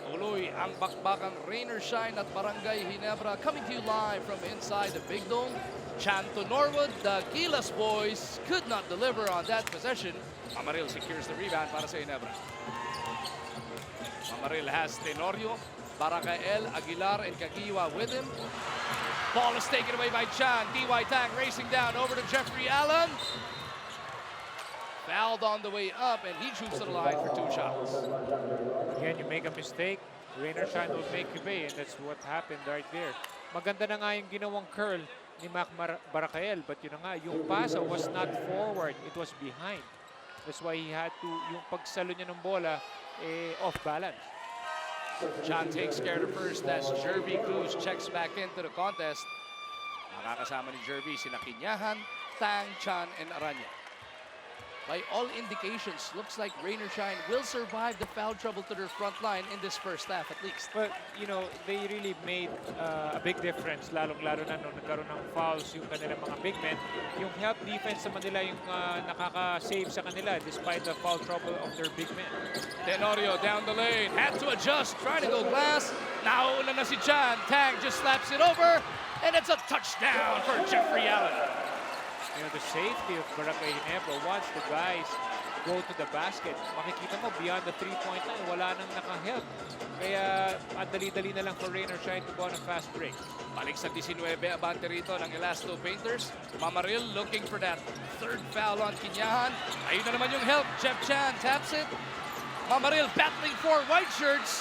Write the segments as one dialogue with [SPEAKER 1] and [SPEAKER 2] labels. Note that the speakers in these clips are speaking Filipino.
[SPEAKER 1] Tuloy ang bakbakang Rain or Shine at Barangay Ginebra coming to you live from inside the Big Dome. Chan to Norwood, the Gilas boys could not deliver on that possession. Mamaril secures the rebound para sa Ginebra. Mamaril has Tenorio, Baracael, Aguilar, and Kagiwa with him. Ball is taken away by Chan. D.Y. Tang racing down over to Jeffrey Allen. Fouled on the way up, and he shoots to the line for 2 shots.
[SPEAKER 2] Again, you make a mistake, rain or shine will make you pay, and that's what happened right there. Maganda na nga yung ginawang curl ni Mac Baracael, but yun na nga, yung pasa was not forward, it was behind. That's why he had to, yung pagsalo niya ng bola, off balance.
[SPEAKER 1] Chan takes care of first as Jerby Cruz checks back into the contest. Nakakasama ni Jerby sina Kinyahan, Tang, Chan, and Aranya. By all indications, looks like Rain or Shine will survive the foul trouble to their front line in this first half at least.
[SPEAKER 2] But, you know, they really made a big difference, lalong-lalo na nung nagkaroon ng fouls yung kanilang mga big men. Yung help defense sa Manila yung nakaka-save sa kanila despite the foul trouble of their big men.
[SPEAKER 1] Tenorio down the lane, had to adjust, trying to go glass. Nauna na si Chan, Tang just slaps it over, and it's a touchdown for Jeffrey Allen.
[SPEAKER 2] You know, the safety of Barangay Ginebra, once the guys go to the basket, makikita mo beyond the three-point line, wala nang naka-help. Kaya ang dali-dali na lang for Rain or Shine to go on a fast break.
[SPEAKER 1] Balik sa 19, abante rito ng Elasto Painters. Mamaril looking for that third foul on Kinyahan. Ayun na naman yung help. Jeff Chan taps it. Mamaril battling for white shirts.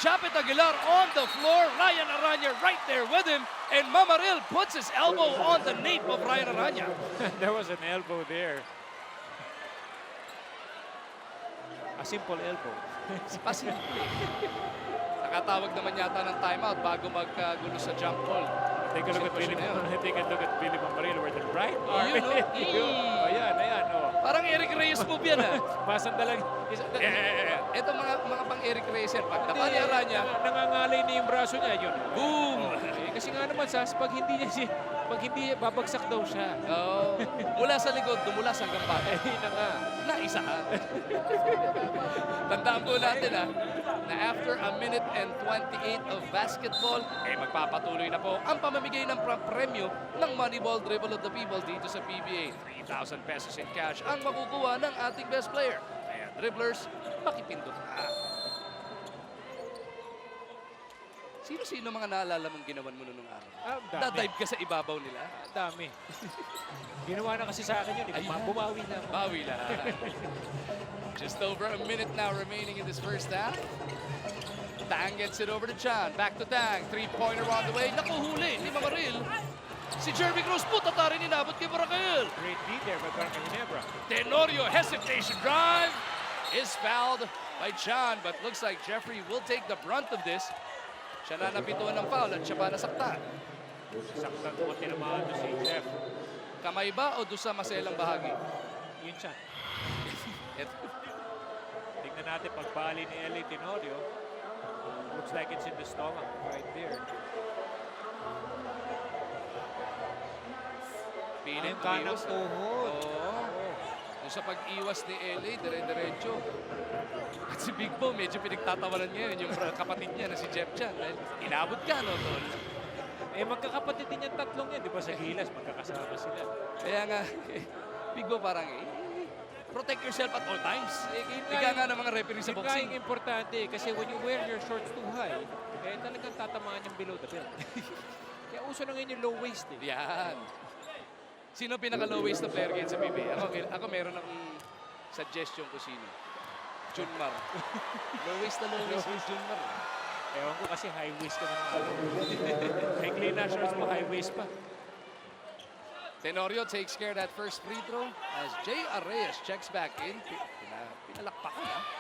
[SPEAKER 1] Chapit Aguilar on the floor. Ryan Aranya right there with him. And Mamaril puts his elbow on the nape of Ryan Aranya.
[SPEAKER 2] There was an elbow there. A simple elbow.
[SPEAKER 1] Pasimple. Nakatawag naman yata ng timeout bago maggulo sa jump ball.
[SPEAKER 2] Take a look at Billy Mamaril where the right arm.
[SPEAKER 1] Yun, no?
[SPEAKER 2] Oh, ayan, oh.
[SPEAKER 1] Parang Eric Reyes move yan, ha?
[SPEAKER 2] Masandalang.
[SPEAKER 1] Ito mga pang Eric Reyes yan. Pag tapa ni Aranya,
[SPEAKER 2] Nangangalay na yung braso niya, yun.
[SPEAKER 1] boom!
[SPEAKER 2] Kasi nga naman, Sas, pag hindi niya, babagsak daw siya.
[SPEAKER 1] Oh, mula sa likod, dumulas hanggang bata.
[SPEAKER 2] Yun na nga.
[SPEAKER 1] Naisahan. Tandaan po natin na after a minute and 28 of basketball, magpapatuloy na po ang pamamigay ng premyo ng Moneyball Dribble of the People dito sa PBA. 3,000 pesos in cash ang makukuha ng ating best player. Kaya dribblers, makipindot na. Sino-sino mga naalala mong ginawan mo nung araw?
[SPEAKER 2] Dami.
[SPEAKER 1] Dadive ka sa ibabaw nila?
[SPEAKER 2] Dami. Ginawa na kasi sa akin yun. Bumawi na ako.
[SPEAKER 1] Bawi lang. Just over a minute now remaining in this first half. Tang gets it over to Chan. Back to Tang. Three-pointer on the way. Nakuhuli ni Mamaril. Si Jeremy Cruz puta rin inabot kay Baracael.
[SPEAKER 2] Great beat there by Barangay Ginebra.
[SPEAKER 1] Tenorio hesitation drive is fouled by Chan, but looks like Jeffrey will take the brunt of this. Siya na napituan ng foul at siya pa nasaktan.
[SPEAKER 2] Saktan mo tinamaan to si Jeff.
[SPEAKER 1] Kamay ba o doon sa maselang bahagi?
[SPEAKER 2] Yun siya.
[SPEAKER 1] Ito.
[SPEAKER 2] Tingnan natin pagbali ni Eli Tenorio. Looks like it's in the stomach right there.
[SPEAKER 1] Piling
[SPEAKER 2] Ang kanang
[SPEAKER 1] iwas.
[SPEAKER 2] tuhod.
[SPEAKER 1] Oo. Doon sa pag-iwas ni LA, dire-diretso. At si Big Bo, medyo pinagtatawanan ngayon yung kapatid niya na si Jeff Chan. Dahil inabot ka, no, Tol?
[SPEAKER 2] Magkakapatid din yung tatlong yan. Di ba sa Gilas, magkakasama sila.
[SPEAKER 1] Kaya nga, Big Bo parang, protect yourself at all times. Ika nga ng mga referee sa
[SPEAKER 2] Yung
[SPEAKER 1] boxing.
[SPEAKER 2] kayang importante kasi when you wear your shorts too high, talagang tatamaan yung below the belt. Kaya uso na ngayon yung low waist eh.
[SPEAKER 1] Yan. Sino pinaka-low waist na player ngayon sa PBA? Ako meron akong suggestion ko sino. Junmar. Low waist ni Junmar.
[SPEAKER 2] Ewan ko kasi high waist ka naman. May clean na shorts mo, high waist pa.
[SPEAKER 1] Tenorio takes care of that first free throw as Jay Arreyes checks back in. Pinalakpakan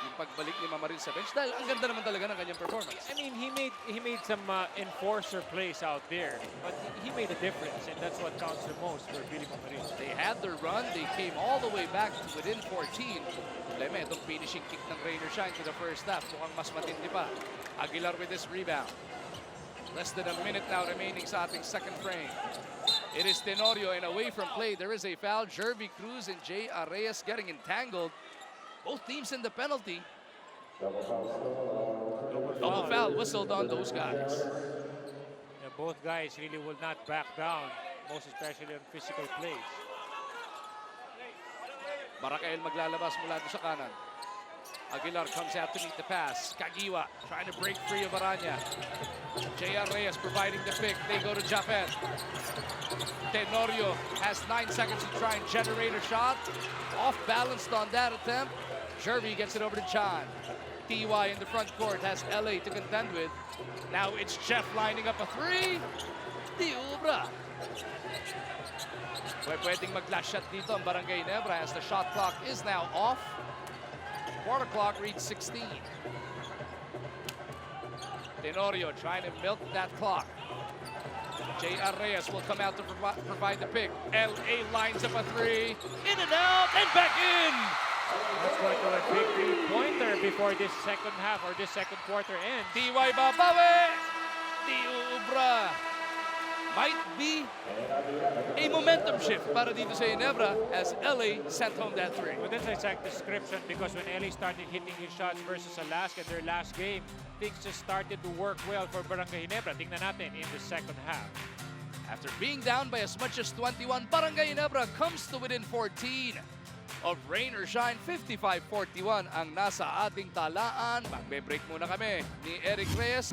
[SPEAKER 1] yung pagbalik ni Mamaril sa bench dahil ang ganda naman talaga ng kanyang performance.
[SPEAKER 2] I mean, he made some enforcer plays out there, but he made a difference, and that's what counts the most for Billy Mamaril.
[SPEAKER 1] They had their run. They came all the way back to within 14. Problema, itong finishing kick ng Rain or Shine to the first half. Mukhang mas matindi pa. Aguilar with this rebound. Less than a minute now remaining sa ating second frame. It is Tenorio, and away from play, there is a foul. Jerby Cruz and Jay Arreyes getting entangled. Both teams in the penalty. Double foul whistled on those guys.
[SPEAKER 2] Yeah, both guys really will not back down, most especially on physical plays.
[SPEAKER 1] Baracael maglalabas mula doon sa kanan. Aguilar comes out to meet the pass. Kagiwa trying to break free of Aranya. J.R. Reyes providing the pick. They go to Japet. Tenorio has 9 seconds to try and generate a shot. Off balanced on that attempt. Jervy gets it over to Chan. TY in the front court has LA to contend with. Now it's Jeff lining up a three. Diubra. Pwedeng mag-last shot dito ang Barangay Nebra as the shot clock is now off. Quarter clock reads 16. Tenorio trying to milk that clock. J.R. Reyes will come out to provide the pick. LA lines up a three. In and out and back in.
[SPEAKER 2] That's going to a big three-pointer before this second half or this second quarter ends.
[SPEAKER 1] TY babawi. Diubra. Might be a momentum shift para dito sa Ginebra as LA sent home that three.
[SPEAKER 2] But that's exact description because when LA started hitting his shots versus Alaska their last game, things just started to work well for Barangay Ginebra. Tingnan natin in the second half.
[SPEAKER 1] After being down by as much as 21, Barangay Ginebra comes to within 14. Of rain or shine, 55-41 ang nasa ating talaan. Magbe-break muna kami ni Eric Reyes.